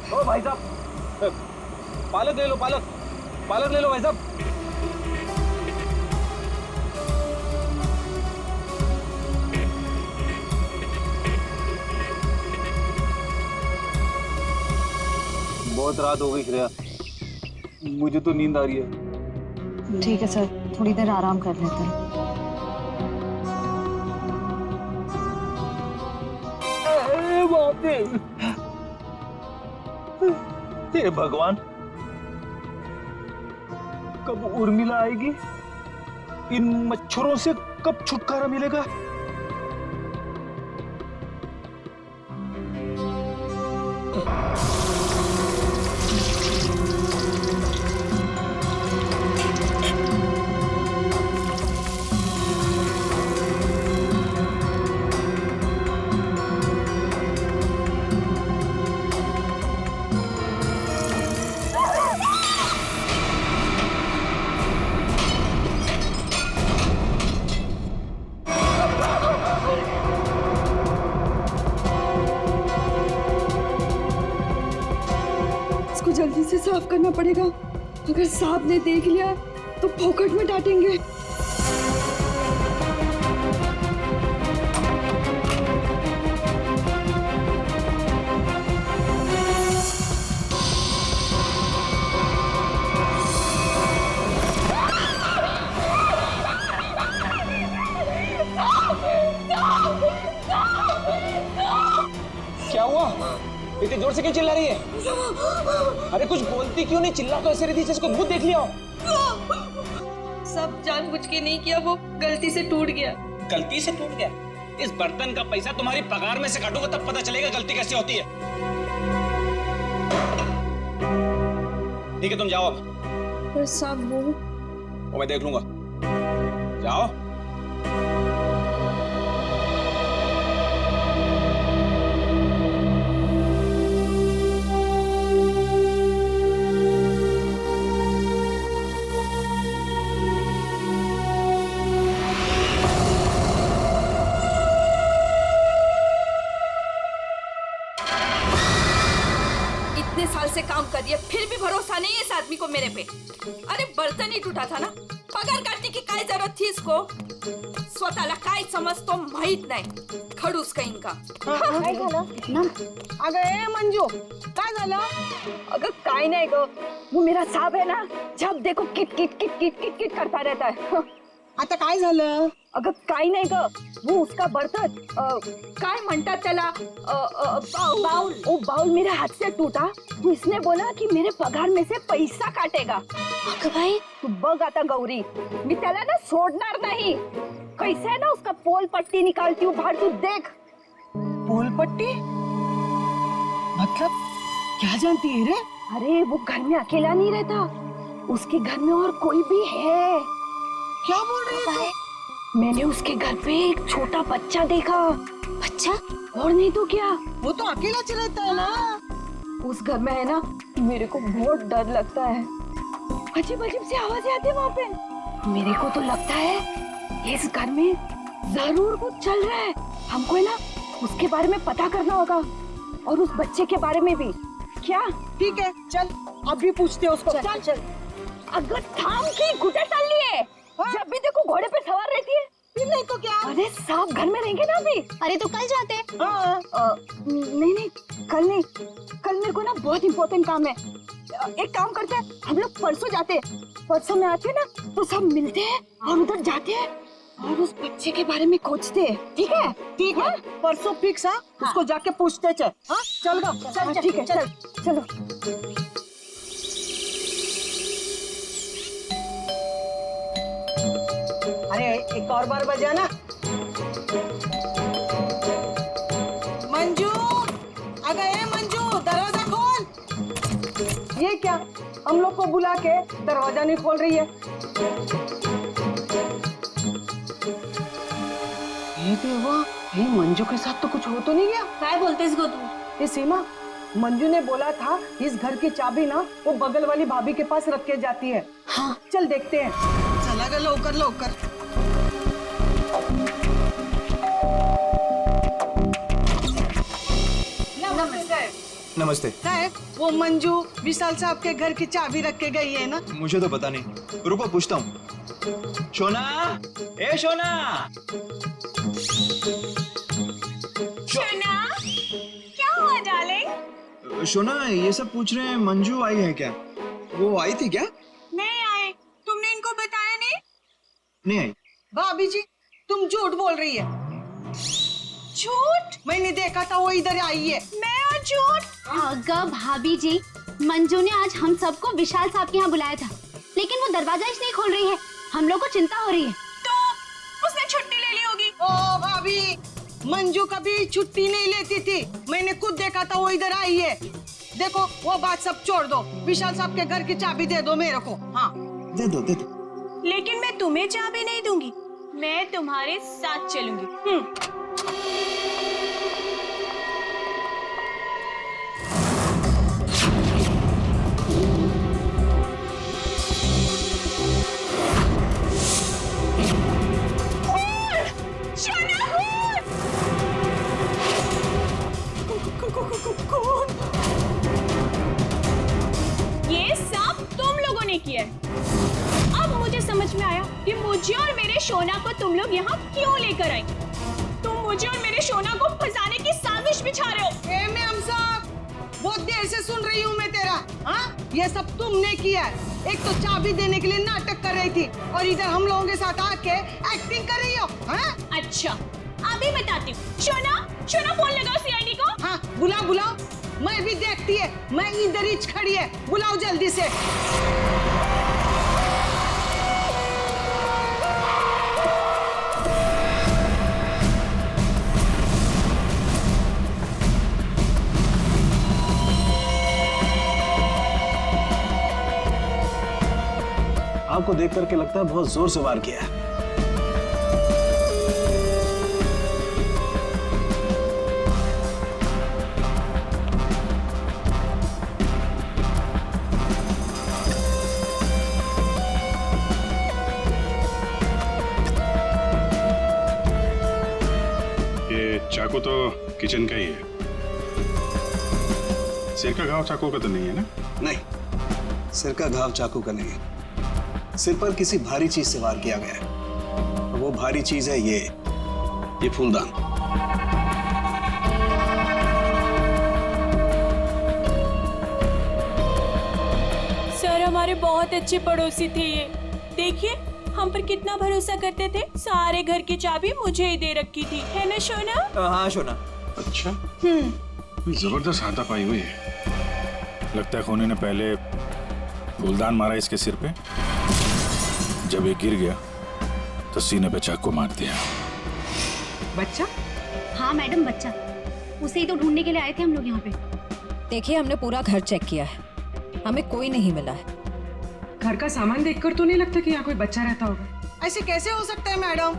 ओ भाई साहब, पालक ले लो, पालक पालक ले लो भाई साहब। बहुत रात हो गई श्रेया, मुझे तो नींद आ रही है। ठीक है सर, थोड़ी देर आराम कर लेते हैं। बाप रे, हे भगवान, कब उर्मिला आएगी? इन मच्छरों से कब छुटकारा मिलेगा? इसको जल्दी से साफ करना पड़ेगा। अगर साहब ने देख लिया तो फोकट में डांटेंगे। क्या हुआ? इतनी जोर से क्यों चिल्ला रही है? अरे कुछ बोलती क्यों नहीं? चिल्ला तो ऐसे रही थी जिसको भूत देख लिया हो। सब जानबूझ के नहीं किया, वो गलती से टूट गया। गलती से टूट गया? इस बर्तन का पैसा तुम्हारी पगार में से काटूंगा तब पता चलेगा गलती कैसे होती है। ठीक है तुम जाओ अब। पर साहब वो मैं देख लूंगा, जाओ। इतने साल से काम कर रही है, फिर भी भरोसा नहीं है इस आदमी को मेरे पे। अरे बर्तन ही टूटा था ना, पगार काटने की काय जरूरत थी इसको? स्वतःला काय समजतो माहित नाही, खडूस कहीं का। काय झालं? अगं ए मंजू, काय झालं? अगर काय नहीं गो, वो मेरा साहब है ना, जब देखो kit kit kit kit kit kit करता रहता है। आता काय झालं? अगं काय नाही ग, वो उसका बर्तन काय म्हणतात त्याला, बाउल, वो बाउल मेरे हाथ से टूटा तो इसने बोला कि मेरे पगार में से पैसा काटेगा। अगं भाई तू बघ आता गौरी, मी त्याला ना सोडणार नहीं। कैसे है ना उसका पोल पट्टी निकालती हूँ बाहर, तू देख। पोलपट्टी? मतलब क्या जानती है रे? अरे वो घर में अकेला नहीं रहता, उसके घर में और कोई भी है। क्या बोल रही है? मैंने उसके घर पे एक छोटा बच्चा देखा। बच्चा? और नहीं तो क्या, वो तो अकेला रहता है ना। उस घर में है ना, मेरे को बहुत डर लगता है। अजीब अजीब सी आवाजें आती है वहाँ पे। मेरे को तो लगता है इस घर में जरूर कुछ चल रहा है। हमको है ना उसके बारे में पता करना होगा, और उस बच्चे के बारे में भी। क्या? ठीक है चल, अभी पूछते हैं उसको। चल चल। अगर थाम की घुटे चल लिए, जब भी देखो घोड़े पे सवार रहती है। फिर नहीं तो क्या? अरे साहब घर में रहेंगे ना अभी। अरे तो कल जाते हैं। हाँ। नहीं नहीं, कल नहीं, कल मेरे को ना बहुत इम्पोर्टेंट काम है। एक काम करते हैं, हम लोग परसों जाते हैं। परसों में आते हैं ना तो सब मिलते हैं और उधर जाते हैं और उस बच्चे के बारे में खोजते हैं। ठीक है? ठीक है, परसों फिक्स है। उसको जाके पूछते चल। हाँ चल गा, चल ठीक है, चल चलो। अरे एक और बार बजाना। मंजू, अगर ए मंजू दरवाजा खोल। ये क्या, हम लोग को बुला के दरवाजा नहीं खोल रही है? ये देवा, ये मंजू के साथ तो कुछ हो तो नहीं गया? काय बोलतेस गो तू? ये सीमा, मंजू ने बोला था इस घर की चाबी ना वो बगल वाली भाभी के पास रख के जाती है। हाँ चल देखते हैं। चला गा लवकर लवकर। नमस्ते। साहब, वो मंजू विशाल साहब के घर की चाबी रख के गई है ना? मुझे तो पता नहीं, रुको पूछता हूँ। शोना, ए शोना। शोना, क्या हुआ डार्लिंग? शोना, ये सब पूछ रहे हैं मंजू आई है क्या? वो आई थी क्या? नहीं आए। तुमने इनको बताया नहीं? नहीं आई। भाभी जी, तुम झूठ बोल रही है। झूठ? मैंने देखा था वो इधर आई है। मैं और झूठ? अगर भाभी जी, मंजू ने आज हम सबको विशाल साहब के यहाँ बुलाया था, लेकिन वो दरवाजा इसलिए खोल रही है। हम लोग को चिंता हो रही है। तो उसने छुट्टी ले ली होगी। ओ भाभी, मंजू कभी छुट्टी नहीं लेती थी। मैंने खुद देखा था वो इधर आई है। देखो, वो बात सब छोड़ दो। विशाल साहब के घर की चाबी दे दो मेरे को। हाँ, दे दो, दे दो। लेकिन मैं तुम्हें चाबी नहीं दूंगी, मैं तुम्हारे साथ चलूंगी। ये सब तुम लोगों ने किया है। अब मुझे समझ में आया कि मुझे और मेरे शोना को तुम लोग यहाँ क्यों लेकर आई। तुम मुझे और मेरे शोना को फंसाने की साजिश बिछा रहे हो। ए मैम साहब, बहुत देर से सुन रही हूँ मैं तेरा। हाँ, ये सब तुमने किया है। एक तो चाबी देने के लिए नाटक कर रही थी और इधर हम लोगों के साथ आके एक्टिंग कर रही हो। हाँ? अच्छा, अभी बताती हूँ। शोना, शोना फोन लगाओ सीआईडी को। हाँ, बुलाओ बुलाओ। मैं भी देखती है, मैं इधर ही खड़ी है। बुलाओ जल्दी से। आपको देख करके लगता है बहुत जोर से वार किया है। ये चाकू तो किचन का ही है। सिर का घाव चाकू का तो नहीं है ना? नहीं, सिर का घाव चाकू का नहीं है। सिर पर किसी भारी चीज से वार किया गया है। वो भारी चीज है ये फूलदान। सर, हमारे बहुत अच्छे पड़ोसी थे ये। देखिए, हम पर कितना भरोसा करते थे। सारे घर की चाबी मुझे ही दे रखी थी, है ना शोना? हाँ शोना। अच्छा, जबरदस्त हाथापाई हुई है। लगता है खूनी ने पहले फूलदान मारा इसके सिर पे, जब ये गिर गया तो सीने पे चाकू मार दिया। बच्चा? हाँ मैडम, बच्चा। उसे ही तो ढूंढने के लिए आए थे हम लोग यहाँ पे। देखिए, हमने पूरा घर चेक किया है, हमें कोई नहीं मिला है। घर का सामान देखकर तो नहीं लगता कि यहाँ कोई बच्चा रहता होगा। ऐसे कैसे हो सकता है मैडम?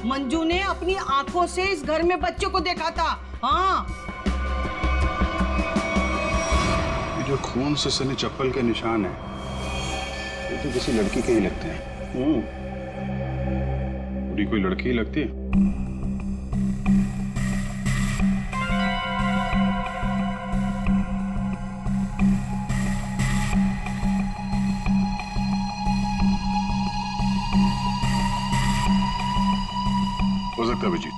मंजू ने अपनी आंखों से इस घर में बच्चों को देखा था। हाँ, ये जो खून से सने चप्पल के निशान है, ये तो किसी लड़की के ही लगते हैं। पूरी कोई लड़की ही लगती है। हो सकता है अभिजीत,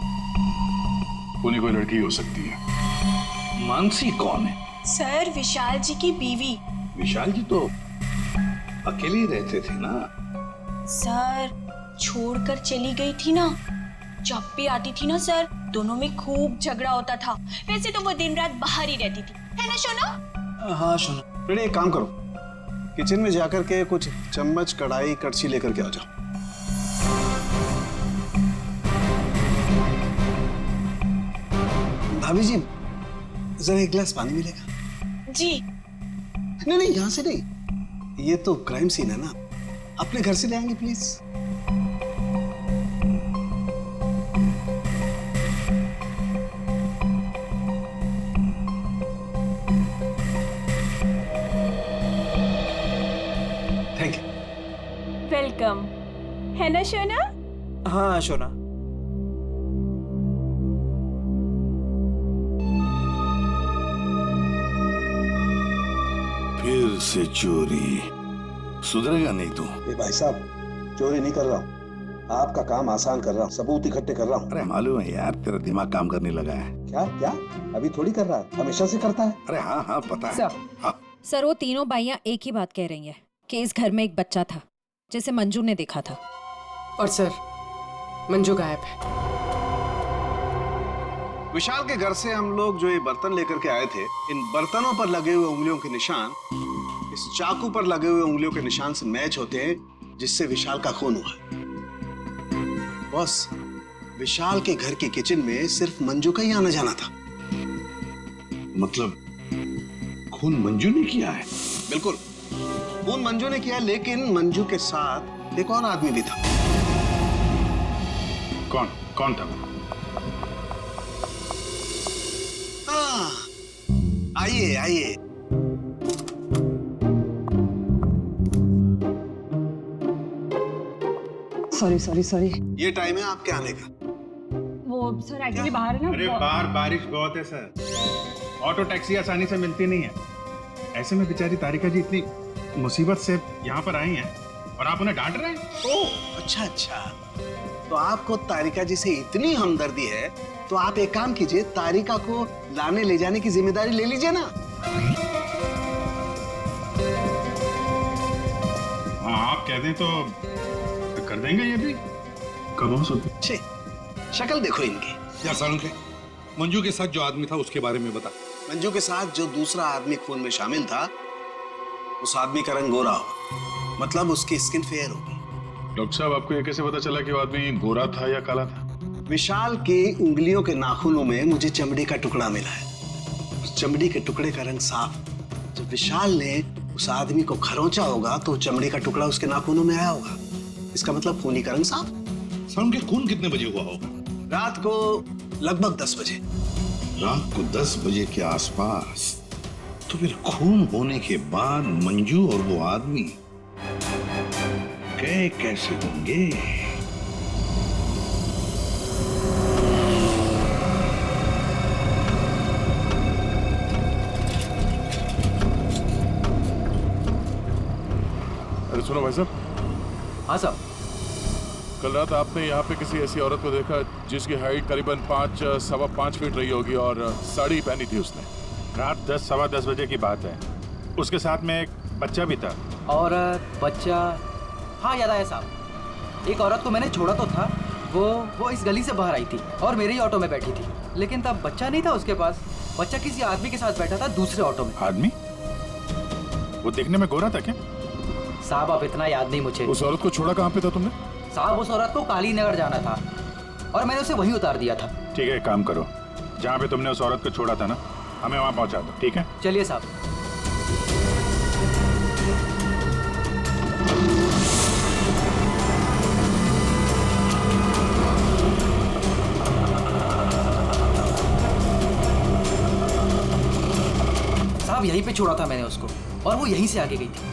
पूरी कोई लड़की हो सकती है। मानसी कौन है? सर, विशाल जी की बीवी। विशाल जी तो अकेले ही रहते थे ना। सर, छोड़कर चली गई थी ना। जब भी आती थी ना सर, दोनों में खूब झगड़ा होता था। वैसे तो वो दिन रात बाहर ही रहती थी, है ना शोना? हाँ शोना। बेटे, एक काम करो, किचन में जाकर के कुछ चम्मच, कढ़ाई, कड़छी लेकर के आ जाओ। भाभी जी, जरा एक गिलास पानी मिलेगा? जी। नहीं, यहाँ से नहीं। ये तो क्राइम सीन है ना, अपने घर से ले आएंगे प्लीज। Thank you. वेलकम, है ना शोना? हाँ शोना। फिर से चोरी। सुधरेगा नहीं तू। ये भाई साहब, चोरी नहीं कर रहा हूँ, आपका काम आसान कर रहा हूँ, सबूत इकट्ठे कर रहा हूँ। अरे मालूम है यार, तेरा दिमाग काम करने लगा है। क्या क्या? अभी थोड़ी कर रहा है, हमेशा से करता है। अरे हाँ हाँ पता है। हाँ। सर वो तीनों बाइयां एक ही बात कह रही हैं कि इस घर में एक बच्चा था जिसे मंजू ने देखा था। और सर मंजू गायब है। विशाल के घर से हम लोग जो ये बर्तन लेकर के आए थे, इन बर्तनों पर लगे हुए उंगलियों के निशान इस चाकू पर लगे हुए उंगलियों के निशान से मैच होते हैं, जिससे विशाल का खून हुआ। बॉस, विशाल के घर के किचन में सिर्फ मंजू का ही आना जाना था। मतलब खून मंजू ने किया है? बिल्कुल, खून मंजू ने किया, लेकिन मंजू के साथ एक और आदमी भी था। कौन कौन था? आइए आइए। सॉरी। ये टाइम है आपके आने का। वो सर एक्चुअली बाहर है ना। अरे बाहर बारिश बहुत है सर, ऑटो टैक्सी आसानी से मिलती नहीं है। ऐसे में बेचारी तारिका जी इतनी मुसीबत से यहाँ पर आई हैं और आप उन्हें डांट रहे हैं। ओह अच्छा अच्छा, तो आपको तारिका जी से इतनी हमदर्दी है तो आप एक काम कीजिए, तारिका को लाने ले जाने की जिम्मेदारी ले लीजिए ना। हाँ आप कह दें तो कर देंगे ये भी। कब हो सकते? छे, शक्ल देखो इनकी। क्या सालुंखे, मंजू के साथ जो आदमी था उसके बारे में बता। मंजू के साथ जो दूसरा आदमी खून में शामिल था, उस आदमी का रंग गोरा होगा, मतलब उसकी स्किन फेयर होगी। डॉक्टर साहब, आपको ये कैसे पता चला कि वो आदमी गोरा था या काला था? विशाल के उंगलियों के नाखूनों में मुझे चमड़ी का टुकड़ा मिला है। उस चमड़ी के टुकड़े का रंग साफ। जब विशाल ने उस आदमी को खरोंचा होगा तो चमड़ी का टुकड़ा उसके नाखूनों में आया होगा। इसका मतलब खूनी का रंग साफ। सालुंखे, खून कितने बजे हुआ होगा? रात को लगभग 10 बजे। रात को 10 बजे के आसपास। तो फिर खून होने के बाद मंजू और वो आदमी गए कैसे होंगे? अरे सुनो भाई साहब। हाँ साहब। कल रात आपने यहाँ पे किसी ऐसी औरत को देखा जिसकी हाइट करीबन 5-5.25 फीट रही होगी और साड़ी पहनी थी उसने। रात 10-10:15 बजे की बात है। उसके साथ में एक बच्चा भी था। और बच्चा, हाँ याद आया साहब। एक औरत को मैंने छोड़ा तो था, वो इस गली से बाहर आई थी और मेरे ही ऑटो में बैठी थी, लेकिन तब बच्चा नहीं था उसके पास। बच्चा किसी आदमी के साथ बैठा था दूसरे ऑटो में। आदमी? वो देखने में गोरा था क्या? साहब अब इतना याद नहीं मुझे। उस औरत को छोड़ा कहाँ पे था तुमने? साहब उस औरत को काली नगर जाना था और मैंने उसे वहीं उतार दिया था। ठीक है, एक काम करो, जहाँ पे तुमने उस औरत को छोड़ा था ना, हमें वहाँ पहुँचा दो, ठीक है? चलिए साहब। साहब यहीं पे छोड़ा था मैंने उसको और वो यहीं से आगे गई थी।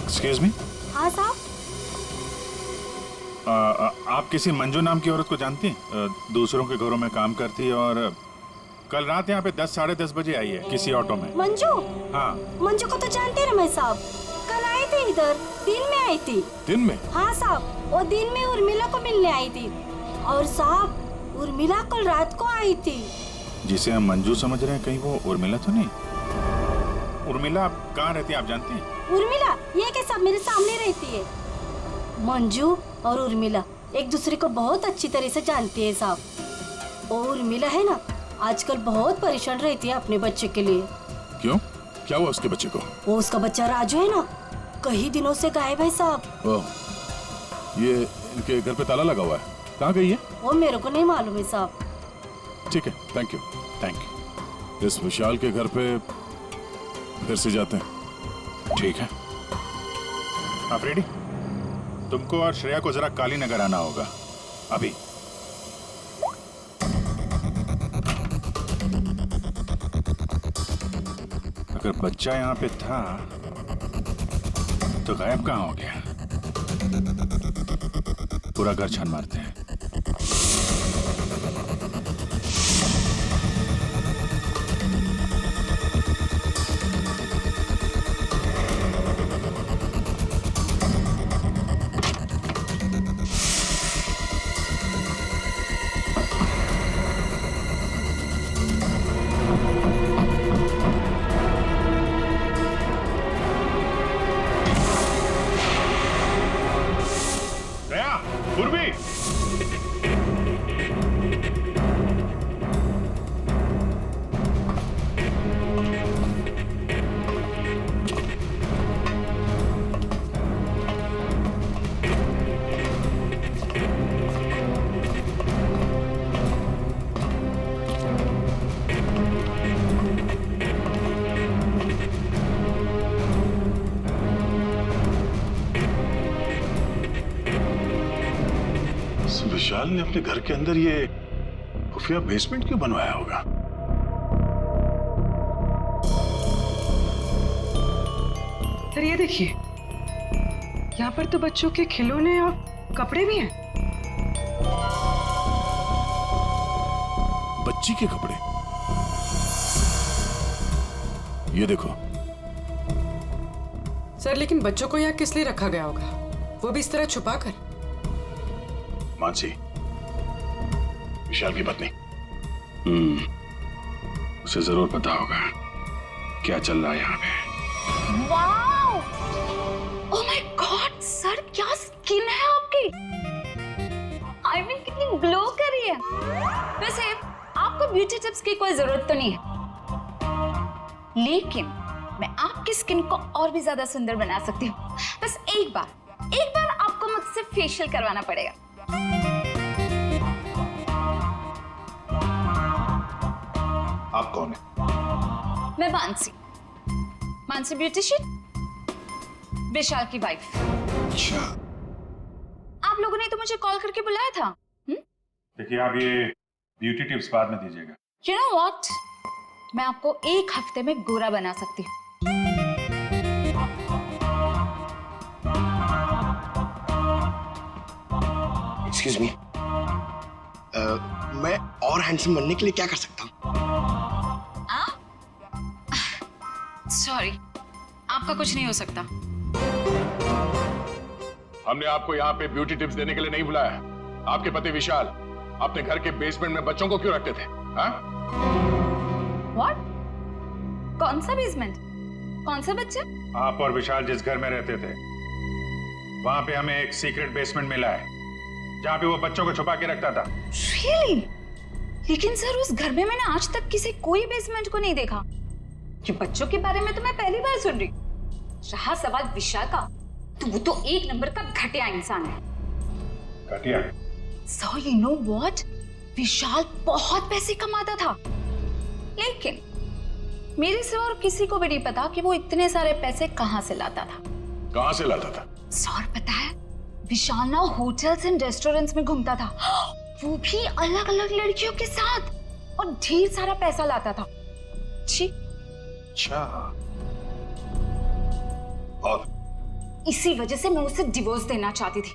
Excuse me. हाँ साहब। आप किसी मंजू नाम की औरत को जानती हैं? दूसरों के घरों में काम करती है और कल रात यहाँ पे 10-10:30 बजे आई है किसी ऑटो में। मंजू? हाँ। मंजू को तो जानते हैं रमेश साहब, कल आई थी इधर, दिन में आई थी। दिन में? हाँ साहब, वो दिन में उर्मिला को मिलने आई थी। और साहब उर्मिला कल रात को आई थी। जिसे हम मंजू समझ रहे हैं, कहीं वो उर्मिला तो नहीं? उर्मिला कहाँ रहती है आप जानती हैं? उर्मिला ये के सब मेरे सामने रहती है। मंजू और उर्मिला एक दूसरे को बहुत अच्छी तरह से जानती है साहब। और उर्मिला है ना, आजकल बहुत परेशान रहती है अपने बच्चे के लिए। क्यों? क्या हुआ उसके बच्चे को? वो उसका बच्चा राजू है ना, कई दिनों से गायब है साहब। ओह, ये इनके घर पे ताला लगा हुआ है। कहाँ गई है? वो मेरे को नहीं मालूम है साहब। ठीक है, थैंक यू। इस विशाल के घर पे फिर से जाते हैं। ठीक है, आप रेडी? तुमको और श्रेया को जरा काली नगर आना होगा अभी। अगर बच्चा यहाँ पे था तो गायब कहाँ हो गया? पूरा घर छान मारते हैं। पूर्वी, विशाल ने अपने घर के अंदर ये खुफिया बेसमेंट क्यों बनवाया होगा? सर ये देखिए, यहाँ पर तो बच्चों के खिलौने और कपड़े भी हैं। बच्ची के कपड़े? ये देखो। सर लेकिन बच्चों को यहाँ किस लिए रखा गया होगा, वो भी इस तरह छुपा कर? मानसी, विशाल की पत्नी, उसे जरूर पता होगा क्या चल रहा है यहाँ पे। Wow! Oh my God sir, क्या स्किन है आपकी! आई मीन कितनी ग्लो कर रही है। वैसे आपको ब्यूटी टिप्स की कोई जरूरत तो नहीं है, लेकिन मैं आपकी स्किन को और भी ज्यादा सुंदर बना सकती हूँ। बस एक बार आपको मुझसे फेशियल करवाना पड़ेगा। आप कौन है? मैं मानसी ब्यूटिशियन, विशाल की वाइफ। अच्छा। आप लोगों ने तो मुझे कॉल करके बुलाया था। देखिए, आप ये ब्यूटी टिप्स बाद में दीजिएगा। You know what? मैं आपको एक हफ्ते में गोरा बना सकती हूँ। Excuse me. मैं और हैंडसम बनने के लिए क्या कर सकता हूँ? सॉरी, आपका कुछ नहीं हो सकता। हमने आपको यहाँ पे ब्यूटी टिप्स देने के लिए नहीं बुलाया। आपके पति विशाल अपने घर के बेसमेंट में बच्चों को क्यों रखते थे? हाँ? What? कौन सा बेसमेंट? कौन सा बच्चा? आप और विशाल जिस घर में रहते थे, वहाँ पे हमें एक सीक्रेट बेसमेंट मिला है, जहाँ पे वो बच्चों को छुपा के रखता था। Really? लेकिन सर उस घर में मैंने आज तक किसी कोई बेसमेंट को नहीं देखा। ये बच्चों के बारे में तो मैं पहली बार सुन रही। रहा सवाल विशाल का, तो वो तो एक नंबर का घटिया इंसान है। घटिया? So you know what? विशाल बहुत पैसे कमाता था, लेकिन मेरे से और किसी को भी नहीं पता कि वो इतने सारे पैसे कहाँ से लाता था। कहाँ से लाता था? सर पता है, विशाल ना होटल्स एंड रेस्टोरेंट्स में घूमता था, वो भी अलग अलग लड़कियों के साथ, और ढेर सारा पैसा लाता था। छी। अच्छा। और इसी वजह से मैं उसे डिवोर्स देना चाहती थी,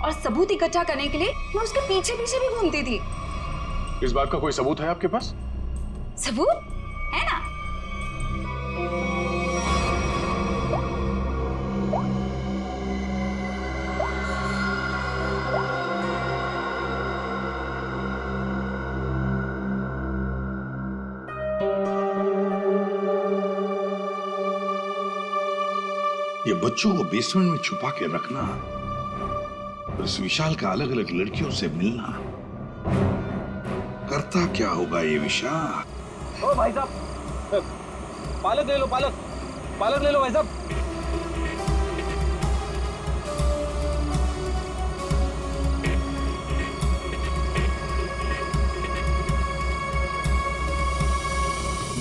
और सबूत इकट्ठा करने के लिए मैं उसके पीछे पीछे भी घूमती थी। इस बात का कोई सबूत है आपके पास? सबूत है ना? ये बच्चों को बेसमेंट में छुपा के रखना और इस विशाल का अलग अलग लड़कियों से मिलना, करता क्या होगा ये विशाल? ओ भाई साहब, पालक ले लो, पालक ले लो भाई साहब।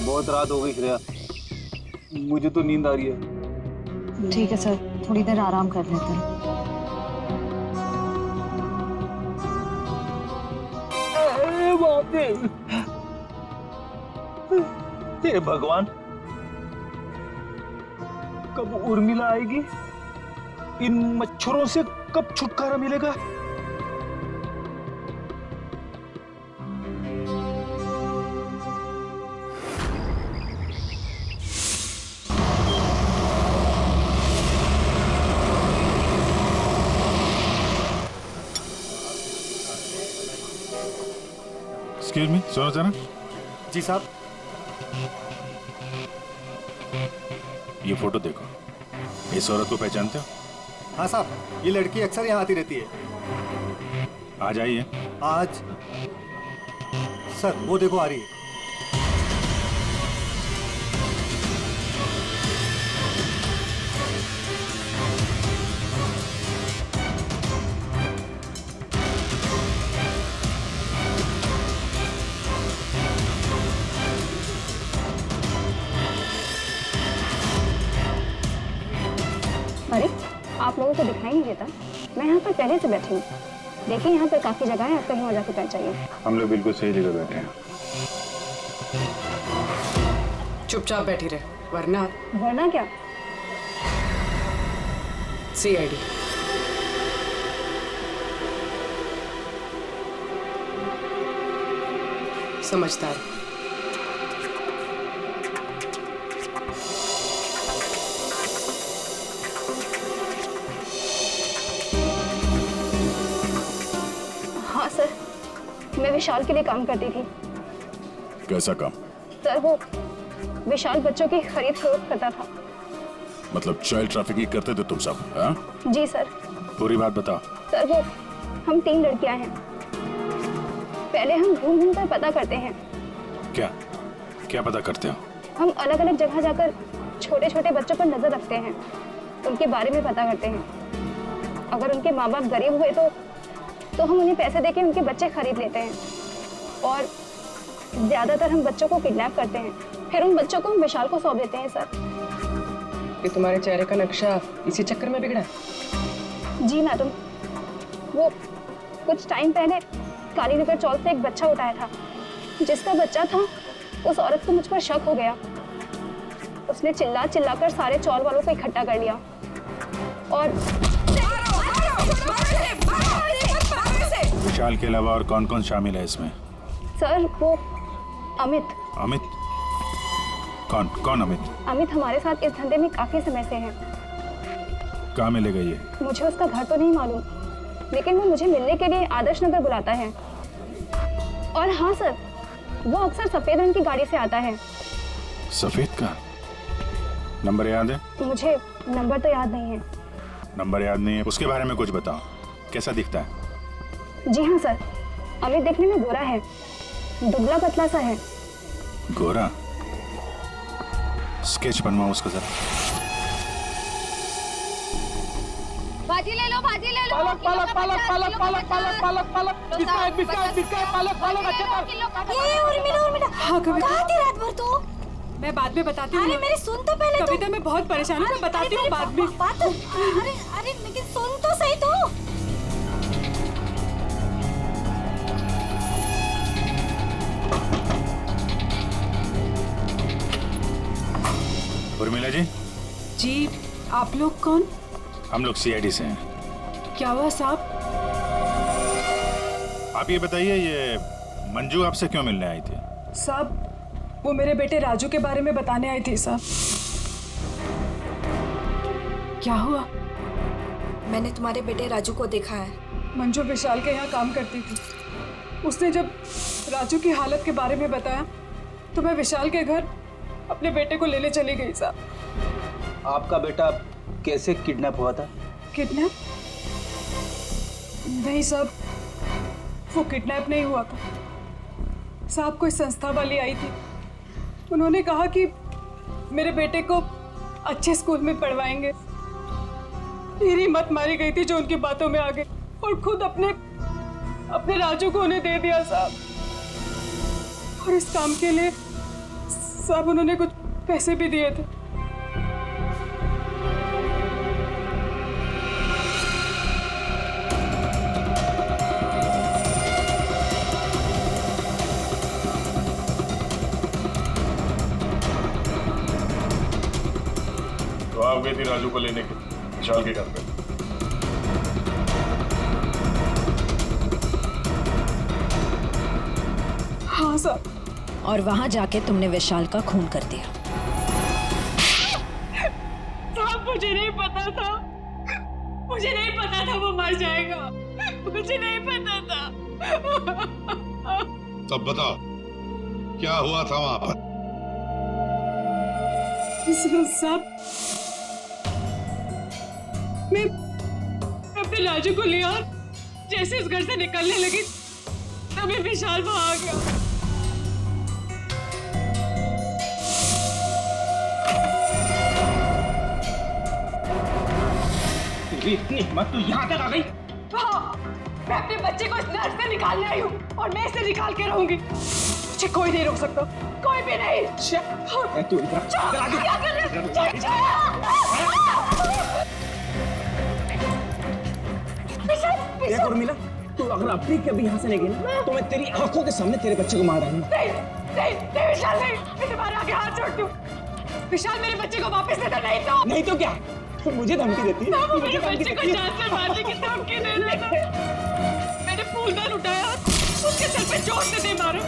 बहुत रात हो गई श्रेया, मुझे तो नींद आ रही है। ठीक है सर, थोड़ी देर आराम कर लेते हैं। हे भगवान, कब उर्मिला आएगी इन मच्छरों से कब छुटकारा मिलेगा? एक्सक्यूज मी, सुनो जरा। जी साहब। ये फोटो देखो, इस औरत को पहचानते हो? हाँ साहब, ये लड़की अक्सर यहाँ आती रहती है। आज आई है? आज सर वो देखो आ रही है। अरे आप लोगों को दिखाई नहीं देता? मैं यहाँ पर पहले से बैठी हूँ। देखिए यहाँ पर काफी जगह है, आपको यहाँ जाके पहुँच जाइए। हम लोग बिल्कुल सही जगह बैठे हैं। चुपचाप बैठी रहे, वरना वरना क्या? CID। समझदार। हाँ सर, मैं विशाल के लिए काम करती थी। कैसा काम? सर वो विशाल बच्चों की खरीद फरोख्त करता था। मतलब चाइल्ड ट्रैफिकिंग करते थे तुम सब? हाँ? जी सर। पूरी बात बताओ। सर वो हम 3 लड़कियां हैं। पहले हम घूम घूम कर पता करते हैं। क्या क्या पता करते हो? हम अलग अलग जगह जाकर छोटे छोटे बच्चों पर नजर रखते हैं, उनके बारे में पता करते हैं। अगर उनके माँ बाप गरीब हुए तो हम उन्हें पैसे देके उनके बच्चे खरीद लेते हैं। और ज्यादातर हम बच्चों को किडनैप करते हैं, फिर उन बच्चों को हम विशाल को सौंप देते हैं। सर कि तुम्हारे चेहरे का नक्शा इसी चक्कर में बिगड़ा? जी मैडम, वो कुछ टाइम पहले कालीनगर चौक से एक बच्चा उठाया था। जिसका बच्चा था उस औरत को मुझ पर शक हो गया। उसने चिल्ला चिल्लाकर सारे चौल वालों को इकट्ठा कर लिया और विशाल के अलावा और कौन कौन शामिल है इसमें? सर वो अमित। अमित? कौन कौन अमित? अमित हमारे साथ इस धंधे में काफी समय से है। कहाँ मिलेगा ये? मुझे उसका घर तो नहीं मालूम, लेकिन वो मुझे मिलने के लिए आदर्श नगर बुलाता है। और हाँ सर, वो अक्सर सफेद रंग की गाड़ी से आता है। सफेद का? नंबर याद है? मुझे नंबर तो याद नहीं है। नंबर याद नहीं है? उसके बारे में कुछ बताओ, कैसा दिखता है? जी हाँ सर, अमित देखने में गोरा है, दुबला पतला सा है। गोरा? स्केच बनवाओ उसका जरा। भाजी ले लो, भाजी ले लो। पालक पालक पालक पालक पालक पालक पालक पालक बिस्किट बिस्किट बिस्किट पालक पालक अच्छा ये उर्मिला हाँ कविता, कहाँ थी रात भर तू? मैं बाद में बताती हूँ। अरे मेरी सुन तो पहले। कविता मैं बहुत परेशान हूँ, मैं बताती हूँ बाद में। अरे अरे लेकिन सुन तो सही तू। उर्मिला जी। जी, आप लोग कौन? हम लोग CID से हैं। क्या हुआ साहब? आप ये बताइए, ये मंजू आपसे क्यों मिलने आई थी? साहब वो मेरे बेटे राजू के बारे में बताने आई थी साहब। क्या हुआ? मैंने तुम्हारे बेटे राजू को देखा है। मंजू विशाल के यहाँ काम करती थी। उसने जब राजू की हालत के बारे में बताया तो मैं विशाल के घर अपने बेटे को लेने चली गई साहब। आपका बेटा कैसे किडनैप हुआ था? किडनैप? नहीं साहब, वो किडनैप नहीं हुआ था साहब। कोई संस्था वाली आई थी, उन्होंने कहा कि मेरे बेटे को अच्छे स्कूल में पढ़वाएंगे। मेरी हिम्मत मारी गई थी जो उनकी बातों में आ गई और खुद अपने राजू को उन्हें दे दिया साहब। और इस काम के लिए साहब उन्होंने कुछ पैसे भी दिए थे। तो आप गई थी राजू को लेने के विशाल के घर पे? हाँ सर। और वहां जाके तुमने विशाल का खून कर दिया। साहब मुझे नहीं पता था, मुझे नहीं पता था वो मर जाएगा, मुझे नहीं पता था। तब बताओ क्या हुआ था वहां पर? साहब मैं अपने राजू को लिया, जैसे उस घर से निकलने लगी तभी विशाल वहां आ गया। इतनी हिम्मत तू यहाँ तक आ गई? हाँ, मैं अपने बच्चे को इस नर्क से निकालने आई हूँ और मैं इसे निकाल के रहूंगी। मुझे कोई नहीं रोक सकता, कोई भी नहीं। तू इधर क्या कर रहे हो? देख उर्मिला, तू अगर अपनी कभी यहाँ से नहीं गई ना तो मैं तेरी आंखों के सामने तेरे बच्चे को मार डालूंगा। नहीं, विशाल नहीं, मैं तुम्हारे आगे हाथ जोड़ती हूँ। विशाल मेरे बच्चे को वापस देता नहीं तो क्या? तो मुझे धमकी देती है? वो मेरे बच्चे को जान से मारने की धमकी दे रहा था। मैंने फूलदान उठाया, उसके सर पे चोट से दे मारा।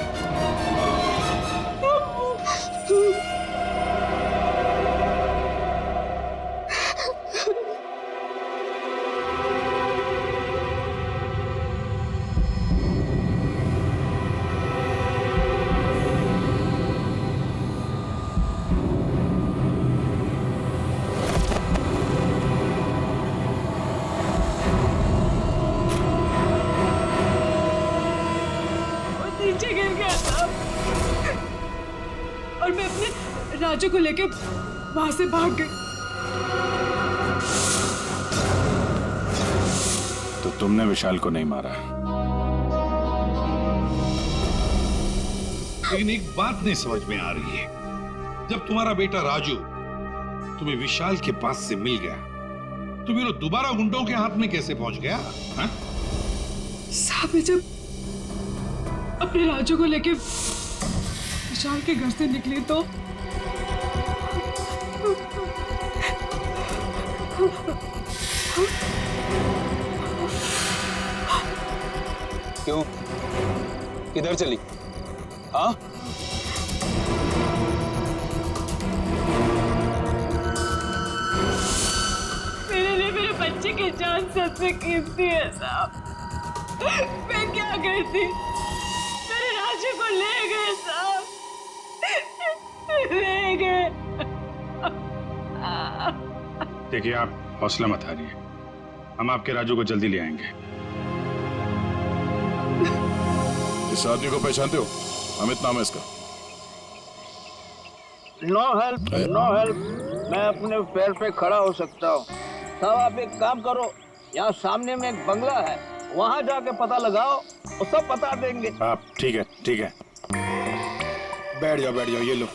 नीचे गिर गया था और मैं अपने राजू को लेके वहां से भाग गई। तो तुमने विशाल को नहीं मारा? लेकिन एक बात नहीं समझ में आ रही है, जब तुम्हारा बेटा राजू तुम्हें विशाल के पास से मिल गया तो फिर वो दोबारा गुंडों के हाथ में कैसे पहुंच गया? साहब जब अपने राजू को लेके विशाल के घर से निकली तो क्यों? किधर चली? हाँ? मेरे लिए मेरे बच्चे की जान सबसे कीमती है साहब। मैं क्या करती? मेरे राजू को ले गए साहब, ले गए। देखिए, आप हौसला मत हारिए, हम आपके राजू को जल्दी ले आएंगे। इस आदमी को पहचानते हो? अमित नाम है इसका। No help, no help. मैं अपने पैर पे खड़ा हो सकता हूँ। साहब आप एक काम करो, यहाँ सामने में एक बंगला है, वहाँ जाके पता लगाओ, वो सब बता देंगे। आप ठीक है, ठीक है, बैठ जाओ, बैठ जाओ, ये लो।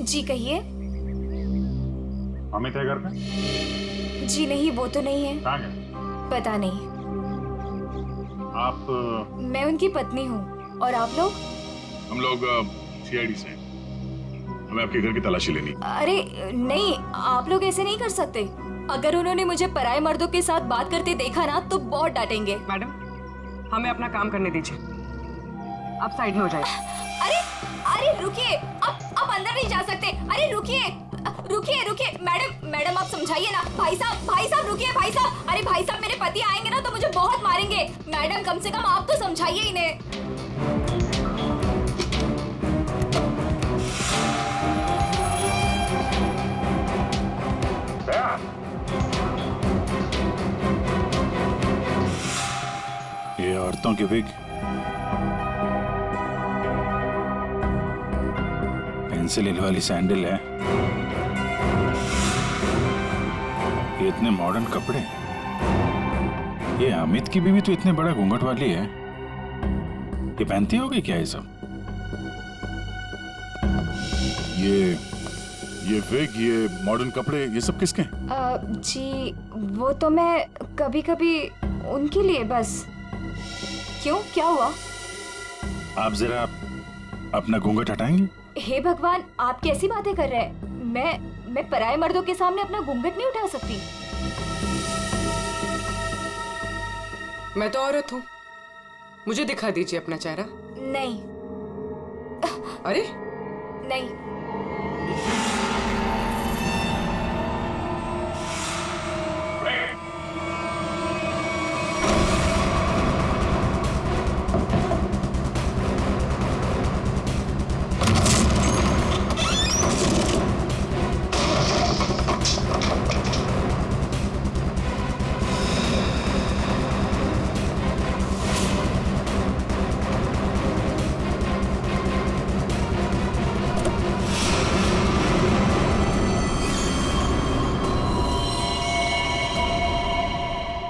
जी कहिए। अमित है घर पे? जी नहीं, वो तो नहीं है। कहाँ है? पता नहीं। आप? मैं उनकी पत्नी हूँ। और आप लोग? हम लोग सीआईडी से। हमें आपके घर की तलाशी लेनी। अरे नहीं, आप लोग ऐसे नहीं कर सकते। अगर उन्होंने मुझे पराये मर्दों के साथ बात करते देखा ना तो बहुत डांटेंगे। मैडम, हमें अपना काम करने दीजिए, आप साइड में हो जाइए। अरे अरे रुकिए, आप अंदर नहीं जा सकते। अरे रुकिए रुकिए रुकिए, मैडम आप समझाइए ना। भाई साहब रुकिए, भाई साहब। अरे भाई साहब, मेरे पति आएंगे ना तो मुझे बहुत मारेंगे। मैडम कम से कम आप तो समझाइए इन्हें। ये औरतों की विग, पेंसिल हिल वाली सैंडल है, ये इतने मॉडर्न कपड़े। ये अमित की बीवी तो इतने बड़ा घूंघट वाली है, ये पहनती होगी क्या ये सब? ये विग, ये मॉडर्न कपड़े, ये सब किसके हैं? जी वो तो मैं कभी कभी उनके लिए बस। क्यों, क्या हुआ? आप जरा अपना घूंघट हटाएंगे? हे भगवान, आप कैसी बातें कर रहे हैं? मैं पराये मर्दों के सामने अपना घूंघट नहीं उठा सकती। मैं तो औरत हूँ, मुझे दिखा दीजिए अपना चेहरा। नहीं। अरे नहीं।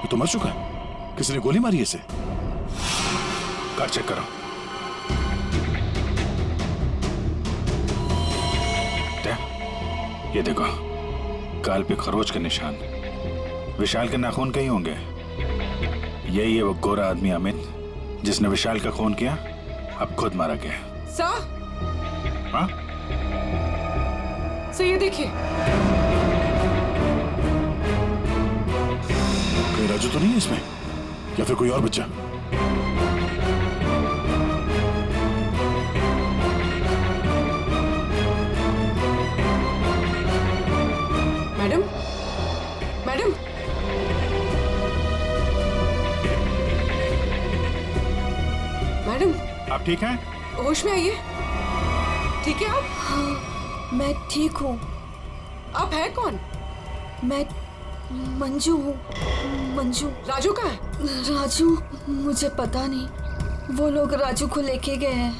तो मर चुका है, किसी ने गोली मारी है इसे। कार चेक करो। ये देखो, गाल पे खरोच के निशान। विशाल के नाखून कहीं होंगे। यही है वो गोरा आदमी अमित जिसने विशाल का खून किया, अब खुद मारा गया। सर, हाँ? सर ये देखिए। राजू तो नहीं है इसमें, या फिर कोई और बच्चा? मैडम, मैडम, मैडम, आप ठीक हैं? होश में आइए। ठीक है आप? हाँ, मैं ठीक हूँ। आप है कौन? मैं मंजू हूँ। मंजू। राजू कहाँ है? राजू मुझे पता नहीं, वो लोग राजू को लेके गए हैं।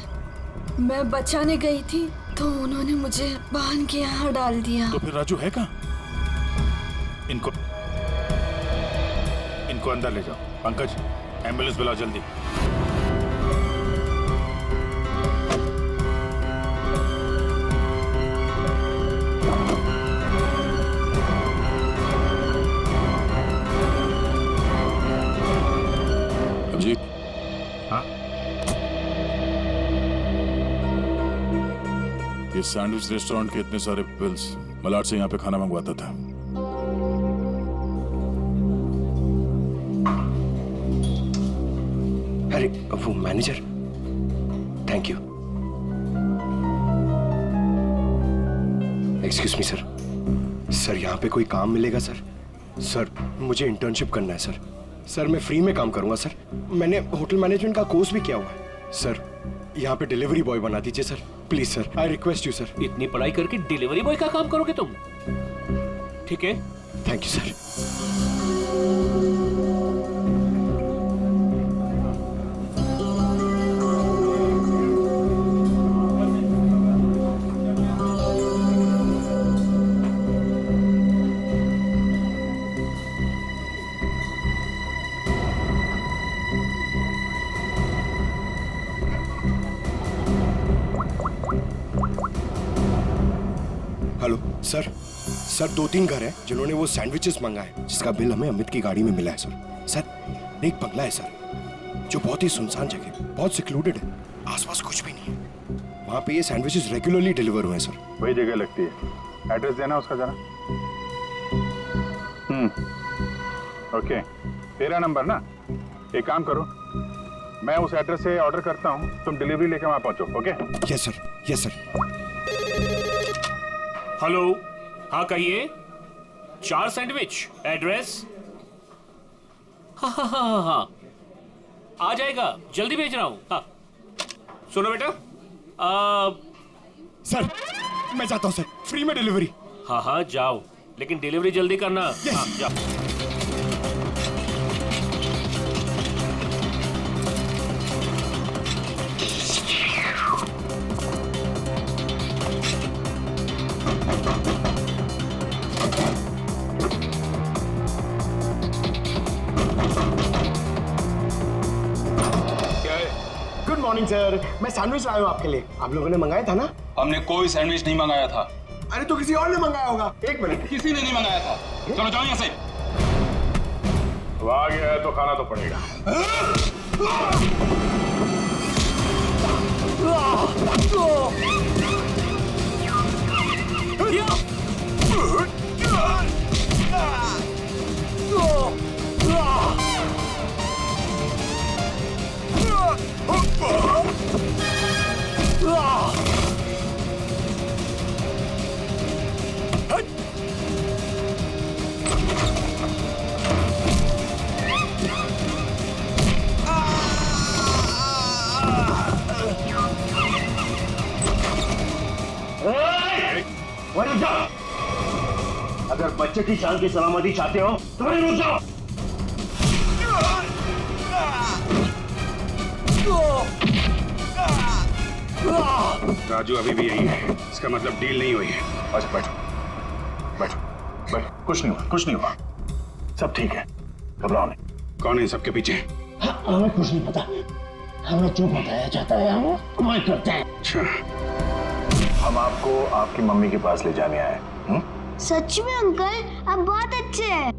मैं बचाने गई थी तो उन्होंने मुझे बांध के यहाँ डाल दिया। तो फिर राजू है कहाँ? इनको अंदर ले जाओ। पंकज, एम्बुलेंस बुलाओ जल्दी। जी हाँ? ये सैंडविच रेस्टोरेंट के इतने सारे बिल्स मलाड से यहाँ पे खाना मंगवाता था। अरे वो manager, thank you. Excuse me sir, sir यहाँ पे कोई काम मिलेगा सर? सर मुझे इंटर्नशिप करना है सर। सर मैं फ्री में काम करूंगा सर, मैंने होटल मैनेजमेंट का कोर्स भी किया हुआ है। सर यहाँ पे डिलीवरी बॉय बना दीजिए sir, please sir, I request you sir. इतनी पढ़ाई करके डिलीवरी बॉय का काम करोगे तुम? ठीक है, thank you sir. Hello sir, sir 2-3 घर हैं जिन्होंने वो सैंडविचेस मंगाए जिसका बिल हमें अमित की गाड़ी में मिला है सर। सर एक बंगला है सर जो बहुत ही सुनसान जगह, बहुत सिक्लूडेड है, आसपास कुछ भी नहीं है। वहाँ पे ये सैंडविचेस रेगुलरली डिलीवर हुए हैं सर। वही जगह लगती है, एड्रेस देना उसका जरा। ओके, 13 नंबर ना। एक काम करो, मैं उस एड्रेस से ऑर्डर करता हूँ, तुम डिलीवरी लेके वहाँ पहुँचो। Okay? Yes sir, yes sir. Hello, हाँ कहिए। 4 सैंडविच, एड्रेस? हाँ हाँ हाँ हाँ, आ जाएगा, जल्दी भेज रहा हूँ। हाँ सुनो बेटा, सर मैं जाता हूँ सर, फ्री में डिलीवरी। हाँ हाँ जाओ, लेकिन डिलीवरी जल्दी करना। yes. हाँ जाओ। गुड मॉर्निंग सर, मैं सैंडविच लाया हूँ आपके लिए। आप लोगों ने मंगाया था ना? हमने कोई सैंडविच नहीं मंगाया था। अरे तो किसी और ने मंगाया होगा। एक मिनट। किसी ने नहीं मंगाया था। चलो जाओ यहाँ से। अब आ गया है तो खाना तो पड़ेगा। वहीं रुक जाओ। अगर बच्चे की जान की सलामती चाहते हो तो वहीं रुक जाओ। राजू अभी भी यही है, इसका मतलब डील नहीं हुई है। अच्छा बैठो बैठो बैठो, कुछ नहीं हुआ, कुछ नहीं हुआ, सब ठीक है, घबराओ नहीं। कौन है सबके पीछे? हमें कुछ नहीं पता, हमें जो बताया जाता है हम वही करते हैं। अच्छा, हम आपको आपकी मम्मी के पास ले जाने आए। सच में अंकल आप बहुत अच्छे हैं।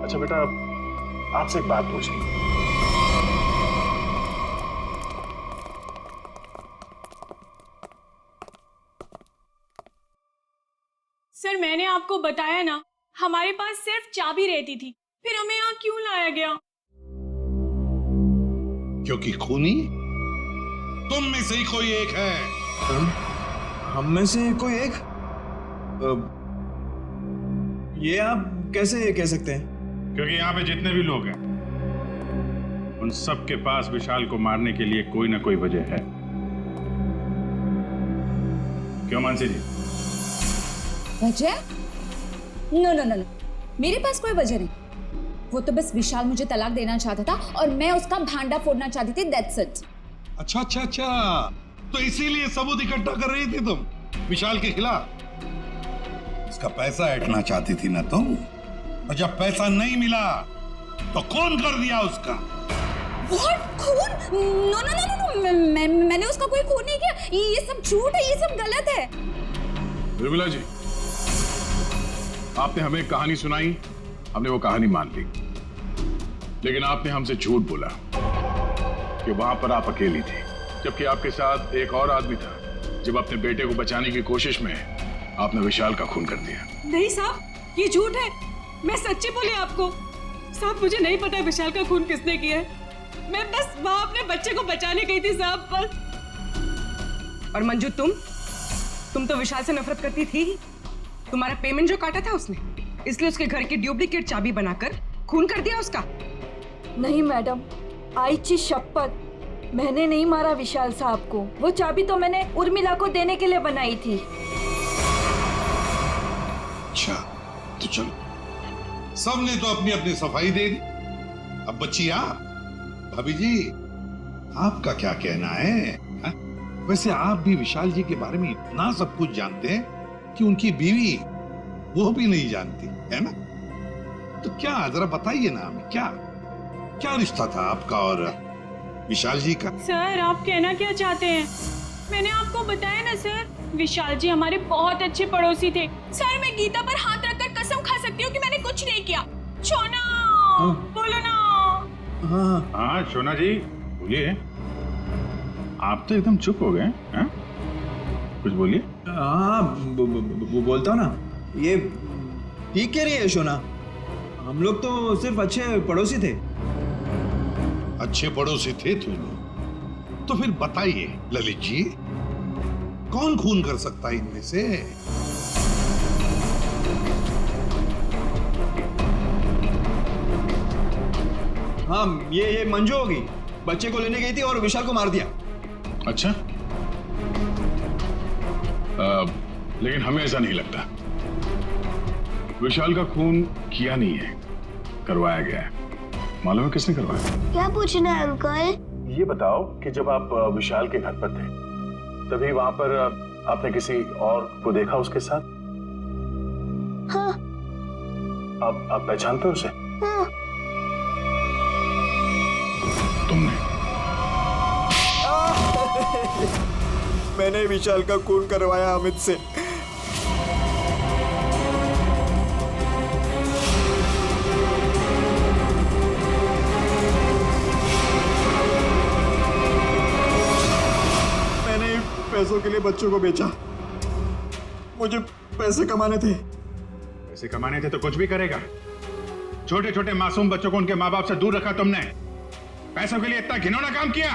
अच्छा बेटा, आपसे एक बात पूछनी। सर मैंने आपको बताया ना, हमारे पास सिर्फ चाबी रहती थी, फिर हमें यहाँ क्यों लाया गया? क्योंकि खूनी तुम में से ही कोई एक है। हम में से कोई एक? ये आप कैसे कह सकते हैं? क्योंकि यहाँ पे जितने भी लोग हैं उन सब के पास विशाल को मारने के लिए कोई ना कोई वजह है। क्यों मानसी जी? वजह? नो नो नो नो, मेरे पास कोई वजह नहीं। वो तो बस विशाल मुझे तलाक देना चाहता था और मैं उसका भांडा फोड़ना चाहती थी, दैट्स इट। अच्छा अच्छा अच्छा, तो इसीलिए सबूत इकट्ठा कर रही थी तुम विशाल के खिलाफ। उसका पैसा ऐंठना चाहती थी ना तुम, और जब पैसा नहीं मिला तो खून कर दिया उसका। What? खून? नो नो नो नो, मैंने उसका कोई खून नहीं किया। ये सब झूठ है, ये सब गलत है। निर्मला जी, आपने हमें कहानी सुनाई, हमने वो कहानी मान ली, लेकिन आपने हमसे झूठ बोला कि वहां पर आप अकेली थी, जबकि आपके साथ एक और आदमी था। जब अपने बेटे को बचाने की कोशिश में आपने विशाल का खून कर दिया। नहीं साहब, ये झूठ है, मैं सच्ची बोली आपको। साहब मुझे नहीं पता विशाल का खून किसने किया है, मैं बस वहां अपने बच्चे को बचाने गई थी साहब, बस। और मंजू तुम तो विशाल से नफरत करती थी ही। तुम्हारा पेमेंट जो काटा था उसने, इसलिए उसके घर की डुप्लीकेट चाबी बनाकर खून कर दिया उसका। नहीं मैडम, आईची शपथ, मैंने नहीं मारा विशाल साहब को। वो चाबी तो मैंने उर्मिला को देने के लिए बनाई थी। अच्छा तो चलो, सबने तो अपनी अपनी सफाई दे दी, अब बच्ची आप। भाभी जी, आपका क्या कहना है? हा? वैसे आप भी विशाल जी के बारे में इतना सब कुछ जानते हैं कि उनकी बीवी वो भी नहीं जानती है ना? तो क्या जरा बताइए ना हमें, क्या क्या रिश्ता था आपका और विशाल जी का? सर आप कहना क्या चाहते हैं? मैंने आपको बताया ना सर, विशाल जी हमारे बहुत अच्छे पड़ोसी थे। सर मैं गीता पर हाथ रखकर कसम खा सकती हूँ कि मैंने कुछ नहीं किया। शोना, बोलो ना। हाँ शोना जी बोलिए। आप तो एकदम चुप हो गए हैं, कुछ बोलिए। हाँ बोलता हूँ ना, ये ठीक कह रही है शोना, हम लोग तो सिर्फ अच्छे पड़ोसी थे। अच्छे पड़ोसी थे तुम, तो फिर बताइए ललित जी, कौन खून कर सकता है इनमें से? हाँ ये मंजू होगी, बच्चे को लेने गई थी और विशाल को मार दिया। अच्छा, लेकिन हमें ऐसा नहीं लगता। विशाल का खून किया नहीं है, करवाया गया है। मालूम है किसने करवाया? क्या पूछना है अंकल? ये बताओ कि जब आप विशाल के घर पर थे, तभी वहां पर आपने किसी और को देखा उसके साथ? हाँ। आप पहचानते हो उसे? हाँ। तुमने? मैंने विशाल का खून करवाया अमित से। मैंने पैसों के लिए बच्चों को बेचा। मुझे पैसे कमाने थे। पैसे कमाने थे तो कुछ भी करेगा। छोटे छोटे मासूम बच्चों को उनके माँ बाप से दूर रखा तुमने। पैसों के लिए इतना घिनौना काम किया।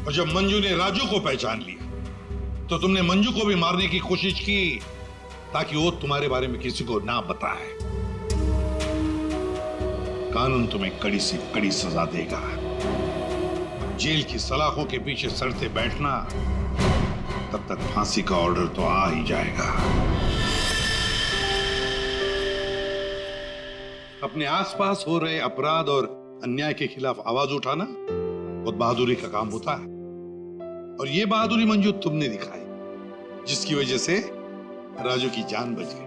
और जब मंजू ने राजू को पहचान लिया तो तुमने मंजू को भी मारने की कोशिश की ताकि वो तुम्हारे बारे में किसी को ना बताए। कानून तुम्हें कड़ी से कड़ी सजा देगा। जेल की सलाखों के पीछे सड़ते बैठना, तब तक फांसी का ऑर्डर तो आ ही जाएगा। अपने आसपास हो रहे अपराध और अन्याय के खिलाफ आवाज उठाना बहुत बहादुरी का काम होता है। और ये बहादुरी मंजू तुमने दिखाई, जिसकी वजह से राजू की जान बच गई।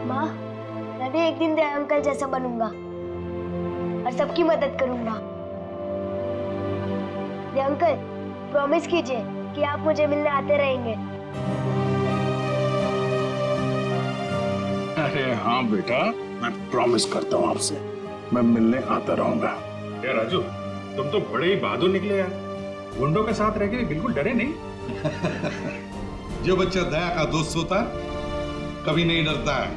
माँ, मैं भी एक दिन दया अंकल जैसा बनूंगा और सबकी मदद करूंगा। दया अंकल, प्रॉमिस कीजिए कि आप मुझे मिलने आते रहेंगे। अरे हाँ बेटा, मैं प्रॉमिस करता हूँ आपसे, मैं मिलने आता रहूंगा। क्या राजू, तुम तो बड़े ही बहादुर निकले यार। गुंडों के साथ रह के भी बिल्कुल डरे नहीं। जो बच्चा दया का दोस्त होता है कभी नहीं डरता है।